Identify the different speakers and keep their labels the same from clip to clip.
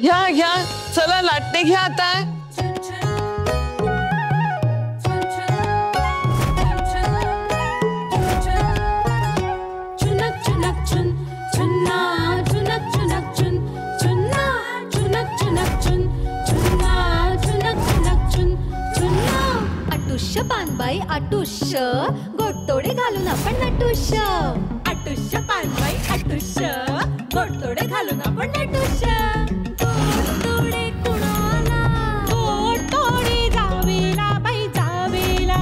Speaker 1: घ्या घ्या, चला लाटणे घ्या आता.
Speaker 2: आटुष्य पानबाई आटुष्य, गोडतोडे घालून आपण नटुष्य. आटुष्य पानबाई आटुष्य, गोडतोडे घालून आपण नटुष्य. गोडतोडे कुणाला, गोडतोडे जावेला बाई जावेला.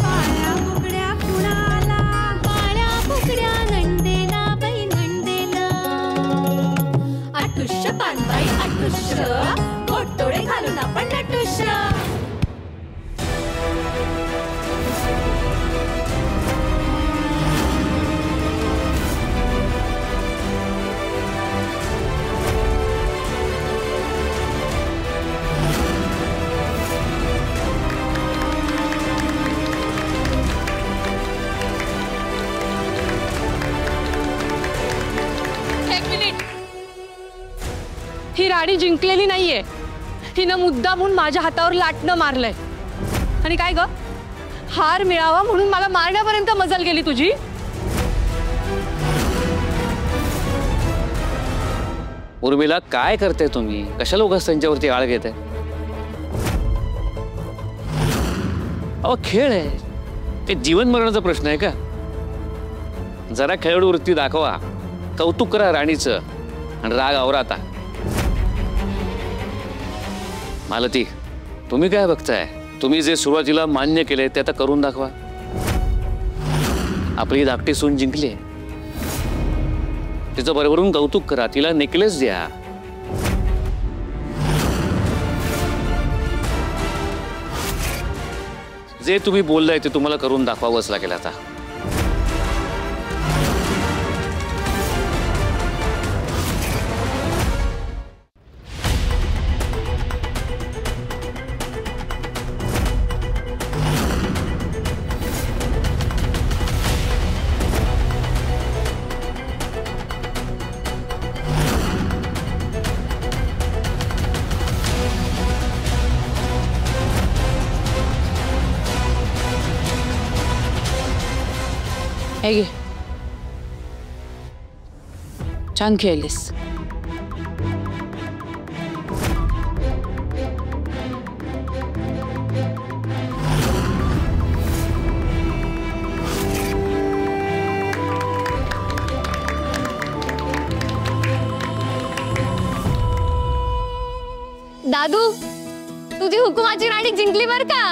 Speaker 2: बाळ्या बुगड्या कुणाला, बाळ्या बुगड्या नंदेला बाई नंदेला. आटुष्य पानबाई आटुष्य, गोडतोडे घालून आपण नटुष्य.
Speaker 3: ही राणी जिंकलेली नाहीये, हिनं मुद्दामून माझ्या हातावर लाटणं मारलंय. आणि काय ग, हार मिळावा म्हणून मला मारण्यापर्यंत मजल गेली तुझी.
Speaker 4: उर्मिला काय करते तुम्ही? कशाला उगाच त्यांच्यावरती आळ घेते? अहो खेळ आहे, ते जीवन मरणाचा प्रश्न आहे का? जरा खेळाडू वृत्ती दाखवा, कौतुक करा राणीचं आणि राग आवरा आता. मालती, तुम्ही काय बघताय? तुम्ही जे सुरुवातीला मान्य केले ते आता करून दाखवा. आपली धाकटी सून जिंकली, तिचं भरभरून कौतुक करा, तिला नेकलेस द्या. जे तुम्ही बोललाय ते तुम्हाला करून दाखवावंच लागेल आता.
Speaker 3: हे घे, छान खेळलीस.
Speaker 2: दादू, तुझी हुकुमाची राणी जिंकली बर का.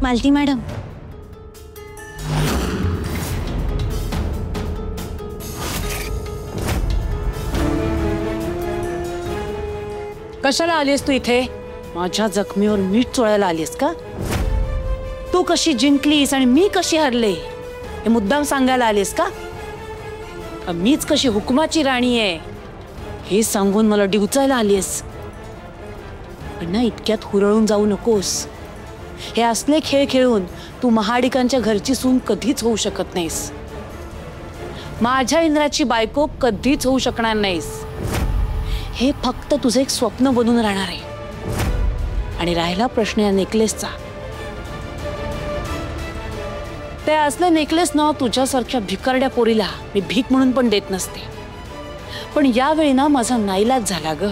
Speaker 5: मालती मॅडम,
Speaker 6: कशाला आलीस तू इथे? माझ्या जखमीवर मीठ चोळायला आलीस का? तू कशी जिंकलीस आणि मी कशी हरले हे मुद्दाम सांगायला आलीस का? मीच कशी हुकुमाची राणी आहे हे सांगून मला डिवचायला आलीस? पण ना, इतक्यात हुरळून जाऊ नकोस. हे असले खेळ खेळून तू महाडिकांच्या घरची सून कधीच होऊ शकत नाहीस. माझ्या इंद्राची बायको कधीच होऊ शकणार नाहीस. हे फक्त तुझे एक स्वप्न बनून राहणार आहे. आणि राहिला प्रश्न या नेकलेसचा, ते असले नेकलेस ना तुझ्यासारख्या भिकारड्या पोरीला मी भीक म्हणून पण देत नसते. पण यावेळी ना माझा नाईलाज झाला ग.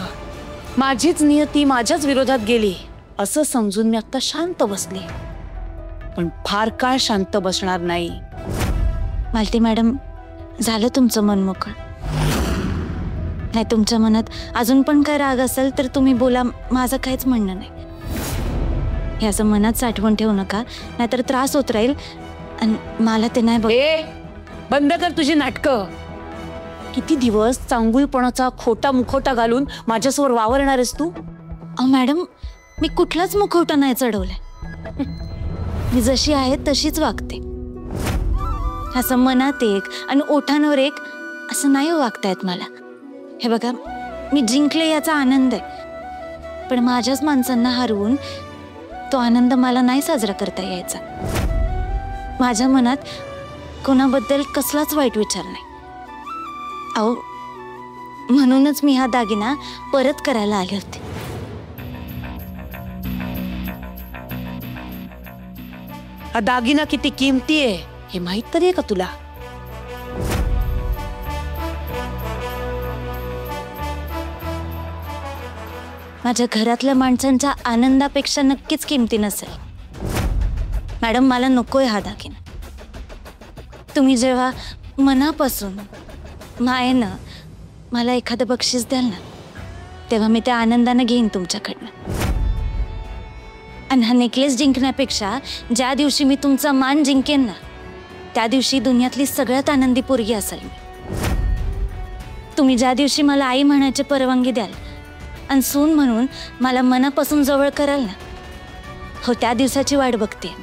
Speaker 6: माझीच नियती माझ्याच विरोधात गेली असं समजून मी आता शांत बसले. पण फार काळ शांत बसणार नाही.
Speaker 5: मालती मॅडम, झालं तुमचं मन मोकळं. नाही, तुमच्या मनात अजून पण काय राग असेल तर तुम्ही बोला, माझं काहीच म्हणणं नाही. हे असं मनात साठवून ठेवू नका, नाहीतर त्रास होत राहील आणि मला ते नाही.
Speaker 6: बंद कर तुझी नाटकं. किती दिवस चांगुलपणाचा खोटा मुखवटा घालून माझ्यासमोर वावरणारेस तू?
Speaker 5: मॅडम, मी कुठलाच मुखवटा नाही चढवलाय. मी जशी आहे तशीच वागते. असं मनात एक आणि ओठांवर एक असं नाही वागता येत मला. हे बघा, मी जिंकले याचा आनंद आहे, पण माझ्याच माणसांना हरवून तो आनंद मला नाही साजरा करता यायचा. माझ्या मनात कोणाबद्दल कसलाच वाईट विचार नाही. अहो, म्हणूनच मी हा दागिना परत करायला आले होते.
Speaker 6: हा दागिना किती किमती आहे हे माहित तरी आहे का तुला?
Speaker 5: माझ्या घरातल्या माणसांच्या आनंदापेक्षा नक्कीच किमती नसेल. मॅडम, मला नकोय हा दागिना. तुम्ही जेव्हा मनापासून मायेनं मला एखादं बक्षीस द्याल ना, तेव्हा मी त्या आनंदानं घेईन तुमच्याकडनं. आणि हा नेकलेस जिंकण्यापेक्षा ज्या दिवशी मी तुमचा मान जिंकेन ना, त्या दिवशी दुनियातली सगळ्यात आनंदी पोरगी असेल मी. तुम्ही ज्या दिवशी मला आई म्हणायची परवानगी द्याल आणि सून म्हणून मला मनापासून जवळ कराल ना, हो, त्या दिवसाची वाट बघते.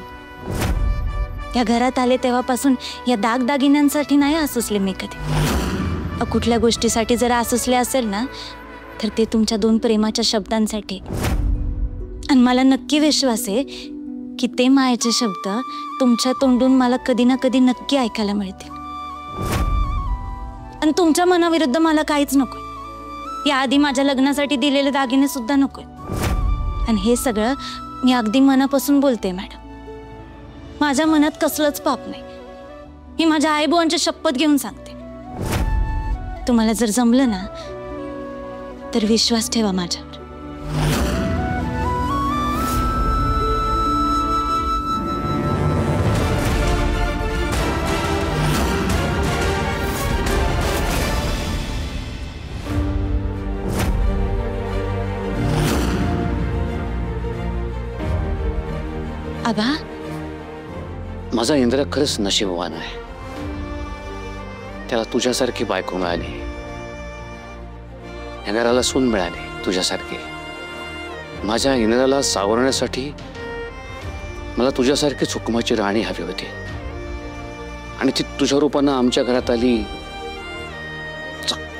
Speaker 5: या घरात आले तेव्हापासून या दागदागिन्यांसाठी नाही आसुसले मी कधी. कुठल्या गोष्टीसाठी जर आसुसले असेल ना, तर ते तुमच्या 2 प्रेमाच्या शब्दांसाठी. आणि मला नक्की विश्वास आहे की ते मायेचे शब्द तुमच्या तोंडून मला कधी ना कधी नक्की ऐकायला मिळतील. आणि तुमच्या मनाविरुद्ध मला काहीच नकोय. याआधी माझ्या लग्नासाठी दिलेले दागिने सुद्धा नकोय. आणि हे सगळं मी अगदी मनापासून बोलते मॅडम. माझ्या मनात कसलंच पाप नाही. मी माझ्या आईबाबांची शपथ घेऊन सांगते. तुम्हाला जर जमलं ना, तर विश्वास ठेवा माझ्यावर. आबा,
Speaker 4: माझा इंद्र खरंच नशीबवान आहे. त्याला तुझ्यासारखी बायको मिळाली, या घराला सून मिळाली तुझ्यासारखी. माझ्या इंद्राला सावरण्यासाठी मला तुझ्यासारखी हुकुमाची राणी हवी होती, आणि ती तुझ्या रूपानं आमच्या घरात आली.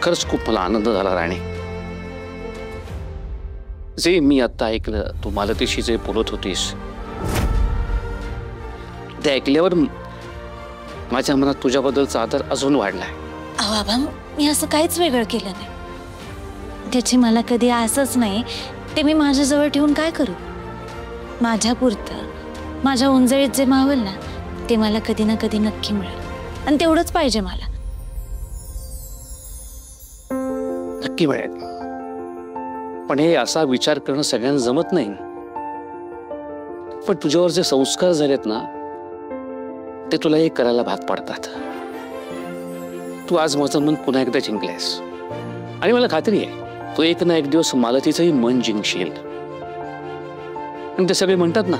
Speaker 4: खरंच खूप मला आनंद झाला राणी. जे मी आता ऐकलं, तू मालतीशी जे बोलत होतीस, ते ऐकल्यावर माझ्या मनात तुझ्याबद्दलचा आदर अजून वाढलाय.
Speaker 5: अहो आबा, मी असं काहीच वेगळं केलं नाही. त्याची मला कधी आसच नाही. ते मी माझ्याजवळ ठेवून काय करू? माझ्या पुरतं, माझ्या उंजळीत जे मावल ना, ते मला कधी ना कधी नक्की मिळेल. आणि तेवढंच पाहिजे मला.
Speaker 4: नक्की मिळेल, पण हे असा विचार करणं सगळ्यांना जमत नाही. पण तुझ्यावर जे संस्कार झालेत ना, ते तुला हे करायला भाग पडतात. तू आज माझं मन पुन्हा एकदा जिंकलेस, आणि मला खात्री आहे तू एक ना एक दिवस मालतीचंही मन जिंकशील. आणि ते सगळे म्हणतात ना,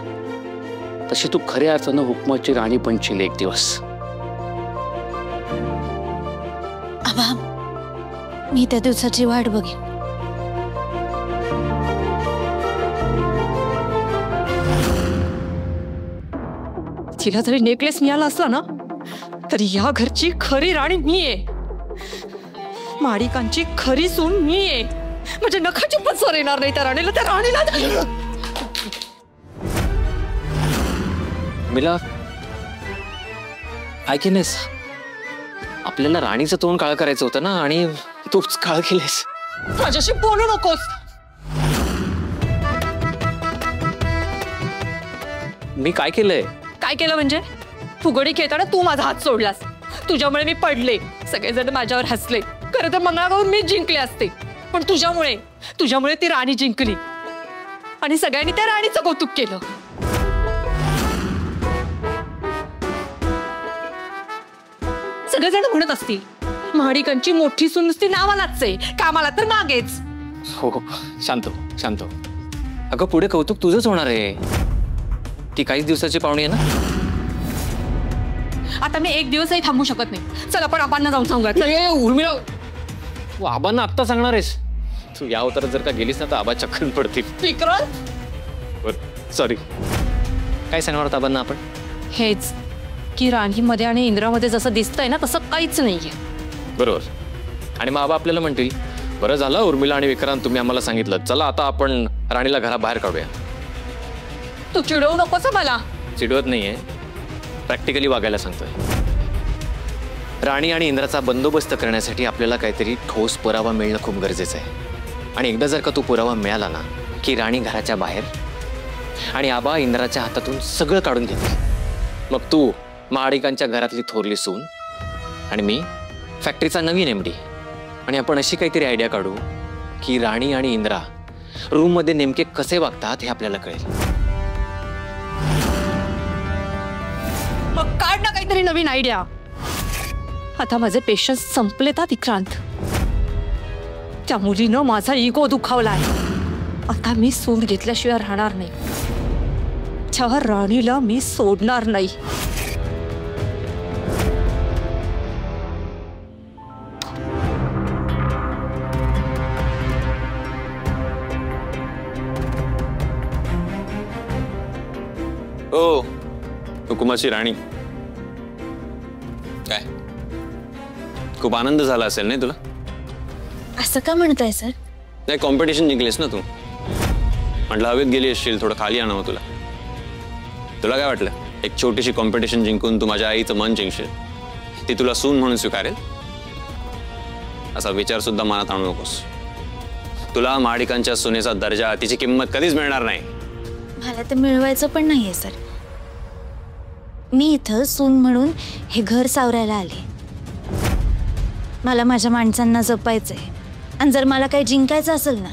Speaker 4: तशी तू खऱ्या अर्थानं हुकमाची राणी बनशील एक दिवस.
Speaker 5: आबा, मी त्या दिवसाची वाट बघेन.
Speaker 3: तिला जरी नेकलेस मिळाला असला ना, तरी या घरची खरी राणी मी आहे. माडिकांची खरी सून मी आहे. म्हणजे नखाची पण सर येणार नाही त्या राणीला.
Speaker 7: मिला, ऐकेनेस, आपल्याला राणीचं तोंड काळ करायचं होतं ना, आणि तूच काळ केलेस.
Speaker 3: माझ्याशी बोलू नकोस.
Speaker 7: मी काय केलंय?
Speaker 3: काय केलं म्हणजे? फुगडी खेळताना तू माझा हात सोडलास. तुझ्यामुळे मी पडले. सगळेजण माझ्यावर हसले. खरं तर मंगळागौर मी जिंकले असते, पण तुझ्यामुळे ती राणी जिंकली. आणि सगळ्यांनी त्या राणीचं कौतुक केलं. सगळेजण म्हणत असतील, महाडिकांची मोठी सून नुसती नावालाच आहे, कामाला तर मागेच.
Speaker 7: हो, शांत शांत. अगं, पुढे कौतुक तुझंच होणार आहे. ती काहीच दिवसाची पाहुणी आहे ना.
Speaker 3: आता मी एक दिवसही थांबू शकत नाही. चल आपण आबांना जाऊन सांगूया.
Speaker 7: उर्मिला, तू आबांना आत्ता सांगणार आहेस? तू या अवतारात जर का गेलीस ना, तर आबा चक्कर पडतील.
Speaker 3: विक्रांत,
Speaker 7: सॉरी. काय सांगणार होता आपण आपण?
Speaker 3: हेच की राणीमध्ये आणि इंद्रामध्ये जसं दिसतंय ना तसं काहीच नाहीये.
Speaker 7: बरोबर. आणि मग आबा आपल्याला म्हणतील, बरं झालं उर्मिला आणि विक्रांत तुम्ही आम्हाला सांगितलं, चला आता आपण राणीला घराबाहेर काढूया.
Speaker 3: तू चिडवू नकोस हं मला.
Speaker 7: चिडवत नाहीये, प्रॅक्टिकली वागायला सांगतोय. राणी आणि इंद्राचा बंदोबस्त करण्यासाठी आपल्याला काहीतरी ठोस पुरावा मिळणं खूप गरजेचं आहे. आणि एकदा जर का तो पुरावा मिळाला ना की राणी घराच्या बाहेर आणि आबा इंद्राच्या हातातून सगळं काढून घेते, मग तू महाडिकांच्या घरातली थोरली सून आणि मी फॅक्टरीचा नवीन MD. आणि आपण अशी काहीतरी आयडिया काढू की राणी आणि इंद्रा रूममध्ये नेमके कसे वागतात हे आपल्याला कळेल.
Speaker 3: मग काढ ना काहीतरी नवीन आयडिया. आता माझे पेशन्स संपलेत विक्रांत. त्या मुलीनं माझा इगो दुखावलाय. आता मी सूड घेतल्याशिवाय राहणार नाही. त्या राणीला मी सोडणार नाही.
Speaker 8: ओ हुकुमाची राणी, काय खूप आनंद झाला असेल नाही तुला?
Speaker 5: असं का म्हणताय सर?
Speaker 8: नाही, कॉम्पिटिशन जिंकलीस ना तू. म्हटलं हवेत गेली असशील, थोडं खाली आणावं तुला. तुला काय वाटलं एक छोटीशी कॉम्पिटिशन जिंकून तू माझ्या आईचं मन जिंकशील, ती तुला सून म्हणून स्वीकारेल? असा विचार सुद्धा मनात आणू नकोस. तुला महाडिकांच्या सुनेचा दर्जा, तिची किंमत कधीच मिळणार नाही.
Speaker 5: मला तर मिळवायचं पण नाहीये सर. मी इथं सून म्हणून हे घर सावरायला आले. मला माझ्या माणसांना जपायचंय. आणि जर मला काही जिंकायचं असेल ना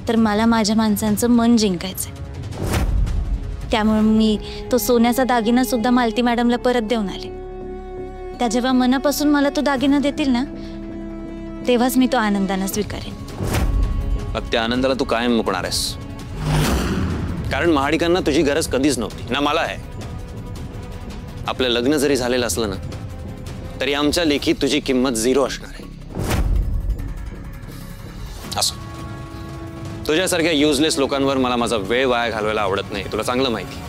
Speaker 5: तर मला माझ्या माणसांचं मन जिंकायचंय. त्यामुळे मी तो सोन्याचा दागिना सुद्धा मालती मॅडमला परत देऊन आले. त्या जेव्हा मनापासून मला तो दागिना देतील ना तेव्हाच मी तो आनंदाने स्वीकारेन.
Speaker 8: मग त्या आनंदाला तू कायम मुकणार आहेस? कारण महाडिकांना तुझी गरज कधीच नव्हती ना मला आहे. आपलं लग्न जरी झालेलं असलं ना तरी आमच्या लेखी तुझी किंमत 0 असणार आहे. असो, तुझ्यासारख्या युजलेस लोकांवर मला माझा वेळ वाया घालवायला आवडत नाही, तुला चांगलं माहिती.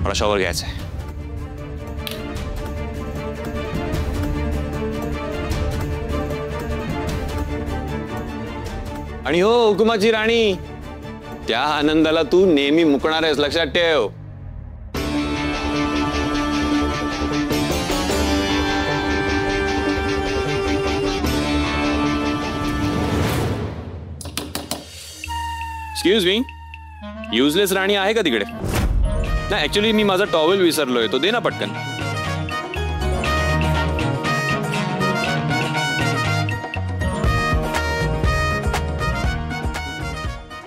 Speaker 8: मला शॉवर घ्यायचा आहे. आणि हो हुकुमाची राणी, त्या आनंदाला तू नेहमी मुकणार आहेस, लक्षात ठेव. एक्सक्यूज मी, युजलेस राणी आहे का तिकडे? नाही, ऍक्च्युली मी माझा टॉवेल विसरलोय, तो दे ना पटकन.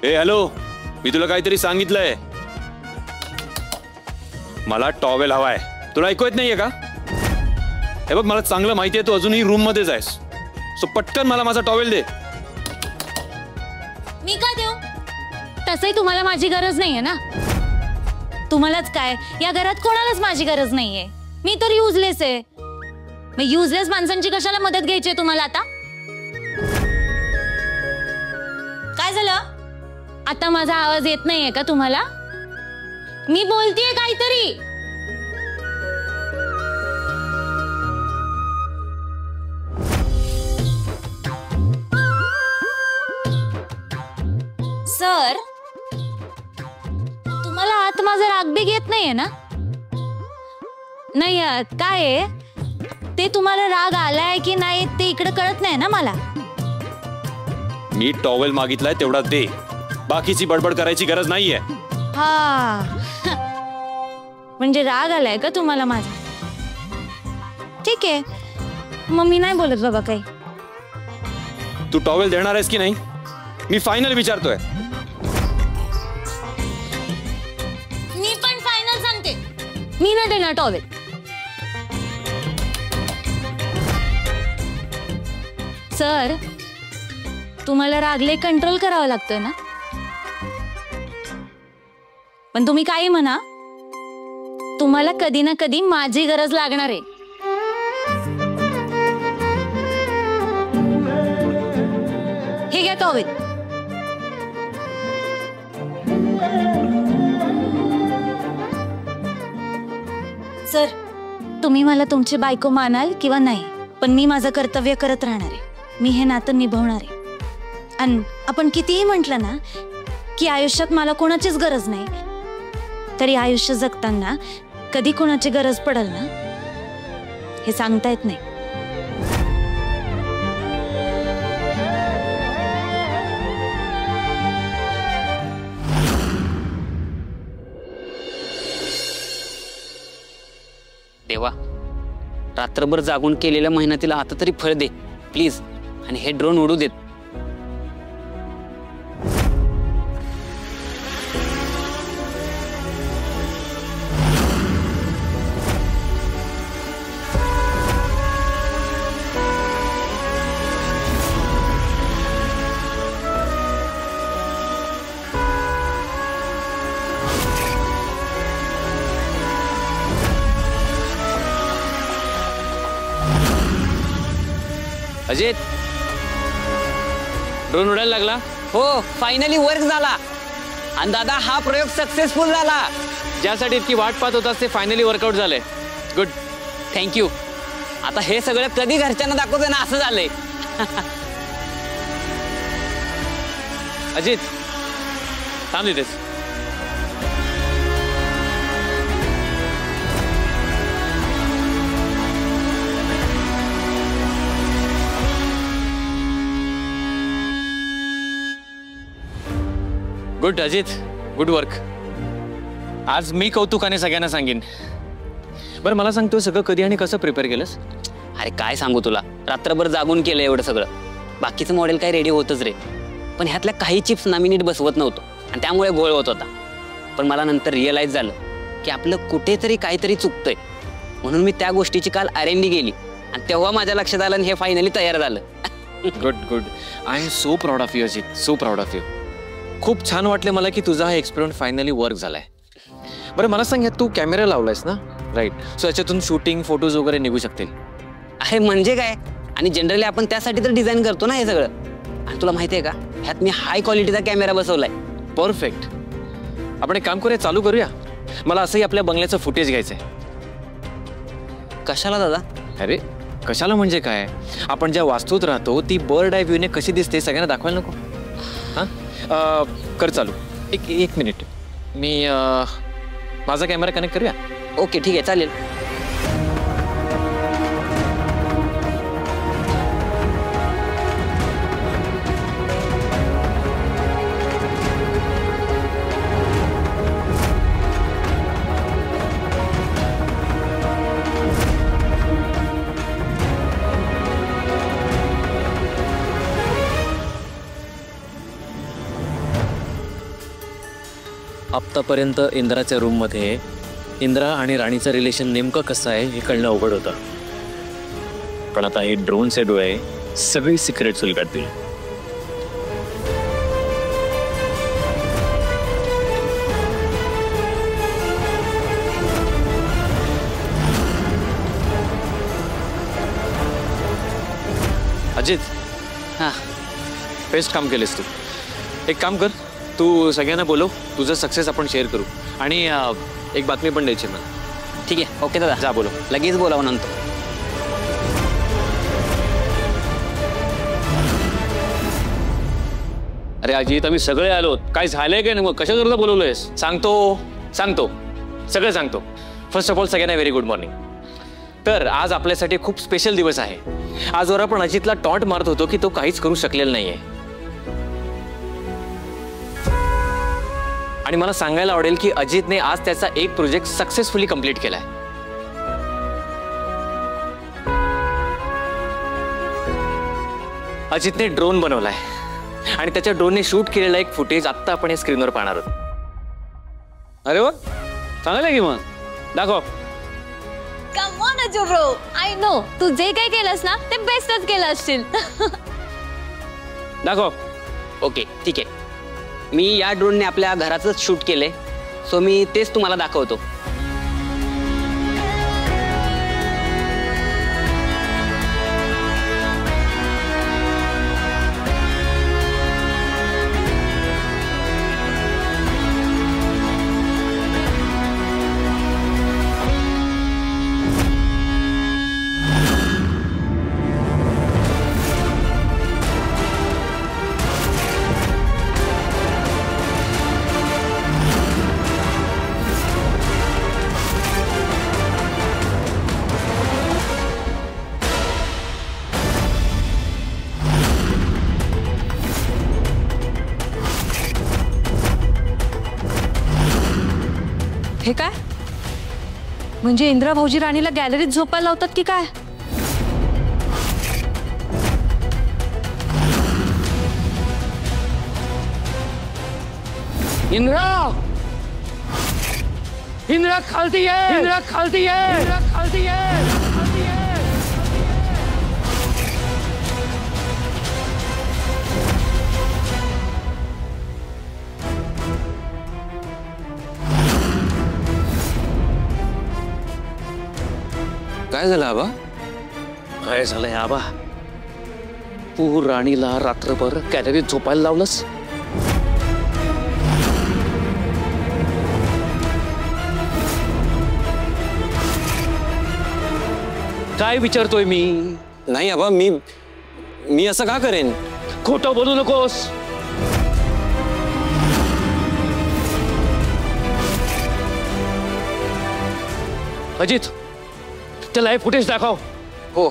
Speaker 8: ए हॅलो, मी तुला काहीतरी सांगितलंय. मला टॉवेल हवाय. तुला ऐकू येत नाहीये का? हे बघ, मला चांगलं माहिती आहे तू अजूनही रूम मध्येच आहेस, सो पटकन मला माझा टॉवेल दे.
Speaker 5: मी का देऊ? तसंही तुम्हाला माझी गरज नाहीये ना. तुम्हालाच काय, या घरात कोणालाच माझी गरज नाहीये. मी तर युजलेस आहे. मग युजलेस माणसांची कशाला मदत घ्यायची आहे तुम्हाला आता? काय झालं? आता माझा आवाज येत नाहीये का तुम्हाला? मी बोलतेय काहीतरी. सर, तुम्हाला आत माझा रागबीग येत नाहीये ना? नाही, काय आहे ते, तुम्हाला राग आलाय की नाही ते इकडे कळत नाही ना मला.
Speaker 8: मी टॉवेल मागितलाय तेवढा दे, बाकीची बडबड करायची गरज नाहीये.
Speaker 5: हा, म्हणजे राग आलाय का तुम्हाला माझा? ठीक आहे, मग मी नाही बोलत बाबा काही.
Speaker 8: तू टॉवेल देणार आहेस की नाही मी फायनल विचारतोय.
Speaker 5: मी पण फायनल सांगते, मी नाही देणार टॉवेल. सर, तुम्हाला रागले कंट्रोल करावं लागतोय ना. पण तुम्ही काही म्हणा, तुम्हाला कधी ना कधी माझी गरज लागणार आहे. हे घ्या टॉवेल. सर, तुम्ही मला तुमची बायको मानाल किंवा नाही, पण मी माझं कर्तव्य करत राहणार आहे. मी हे नातं निभावणार आहे. आणि आपण कितीही म्हटलं ना की आयुष्यात मला कोणाचीच गरज नाही, तरी आयुष्य जगताना कधी कोणाची गरज पडेल ना हे सांगता येत नाही.
Speaker 4: देवा, रात्रभर जागून केलेल्या मेहनतीला आता तरी फळ दे प्लीज, आणि हे ड्रोन उडू देत.
Speaker 7: अजित, ड्रोन उडायला लागला.
Speaker 4: हो, फायनली वर्क झाला. आणि दादा, हा प्रयोग सक्सेसफुल झाला.
Speaker 7: ज्यासाठी इतकी वाट पाहत होतास ते फायनली वर्कआउट झालंय. Good,
Speaker 4: thank you. आता हे सगळं कधी घरच्यांना दाखवतोय ना असं झालंय.
Speaker 7: अजित थांब इथेच. Good Ajit, good work. आज मी कौतुकाने सगळ्यांना सांगेन. बरं मला सांगतो, सगळं कधी आणि कसं प्रिपेअर केलंस?
Speaker 4: अरे काय सांगू तुला, रात्रभर जागून केलं एवढं सगळं. बाकीचं मॉडेल काय रेडी होतच रे, पण ह्यातल्या काही चिप्स ना मी नीट बसवत नव्हतो आणि त्यामुळे गोळ होत होता. पण मला नंतर रिअलाइज झालं की आपलं कुठेतरी काहीतरी चुकतंय, म्हणून मी त्या गोष्टीची काल R&D केली आणि तेव्हा माझ्या लक्षात आलं आणि हे फायनली तयार झालं.
Speaker 7: Good good. I am so proud of you Ajit, so proud of you. खूप छान वाटलं मला की तुझा हा एक्सपेरिमेंट फायनली वर्क झालाय. बरं मला सांग, तू कॅमेरा लावलायस ना, राईट? सो याच्यातून शूटिंग फोटोज वगैरे निघू शकतील.
Speaker 4: अरे म्हणजे काय, आणि जनरली आपण त्यासाठी तर डिझाईन करतो ना हे सगळं. आणि तुला माहिती आहे का, ह्यात मी हाय क्वालिटीचा कॅमेरा बसवलाय.
Speaker 7: परफेक्ट. आपण एक काम करूया, चालू करूया. मला असंही आपल्या बंगल्याचं फुटेज घ्यायचंय.
Speaker 4: कशाला दादा?
Speaker 7: अरे कशाला म्हणजे काय, आपण ज्या वास्तूत राहतो ती बर्ड आय व्ह्यूने कशी दिसते सगळ्यांना दाखवायला नको? हां, कर चालू. एक मिनिट, मी माझा कॅमेरा कनेक्ट करूया.
Speaker 4: ओके ठीक आहे, चालेल.
Speaker 9: आत्तापर्यंत इंद्राच्या रूममध्ये इंद्रा आणि राणीचं रिलेशन नेमकं कसं आहे हे कळणं अवघड होतं, पण आता हे ड्रोनचे डोळे सगळी सिक्रेट्स उलगडतील.
Speaker 7: अजित,
Speaker 4: हां,
Speaker 7: बेस्ट काम केलेस तू. एक काम कर, तू सगळ्यांना बोलव, तुझं सक्सेस आपण शेअर करू. आणि एक बातमी पण द्यायची मला.
Speaker 4: ठीक आहे. ओके दादा,
Speaker 7: जा बोलव.
Speaker 4: लगेच बोलावं नंतर. अरे अजित, आम्ही सगळे आलो. काय झालंय काय? मग कशा करता बोलवलंयस?
Speaker 7: सांगतो सगळं सांगतो. फर्स्ट ऑफ ऑल सगळ्यांना व्हेरी गुड मॉर्निंग. तर आज आपल्यासाठी खूप स्पेशल दिवस आहे. आजवर आपण अजितला टॉन्ट मारत होतो की तो काहीच करू शकलेला नाहीये, आणि मला सांगायला आवडेल की अजितने आज त्याचा एक प्रोजेक्ट सक्सेसफुली कंप्लीट केलाय. अजितने ड्रोन बनवलाय आणि त्याच्या ड्रोनने शूट केलेला एक फुटेज आत्ता आपण या स्क्रीनवर पाहणार आहोत. अरे वा, चांगलं आहे की मग, दाखव.
Speaker 2: कम ऑन अजू ब्रो, आय नो तू जे काही केलंस ना ते बेस्टच केलं असशील.
Speaker 7: दाखव.
Speaker 4: ओके ठीक आहे. मी या ड्रोनने आपल्या घराचंच शूट केलंय, सो मी तेच तुम्हाला दाखवतो.
Speaker 3: म्हणजे इंदिरा भाऊजी राणीला गॅलरीत झोपायला लावतात की काय?
Speaker 4: इंदिरा इंदिरा खालती ये, इंदिरा खालती ये, इंदिरा खालती ये, खालती ये.
Speaker 8: काय झालं आबा?
Speaker 4: काय झालंय आबा? तू राणीला रात्रभर गॅलरीत झोपायला लावलंस. काय विचारतोय मी?
Speaker 8: नाही आबा, मी असं का करेन?
Speaker 4: खोटं बोलू नकोस. अजित, त्याला हे फुटेज दाखव.
Speaker 8: हो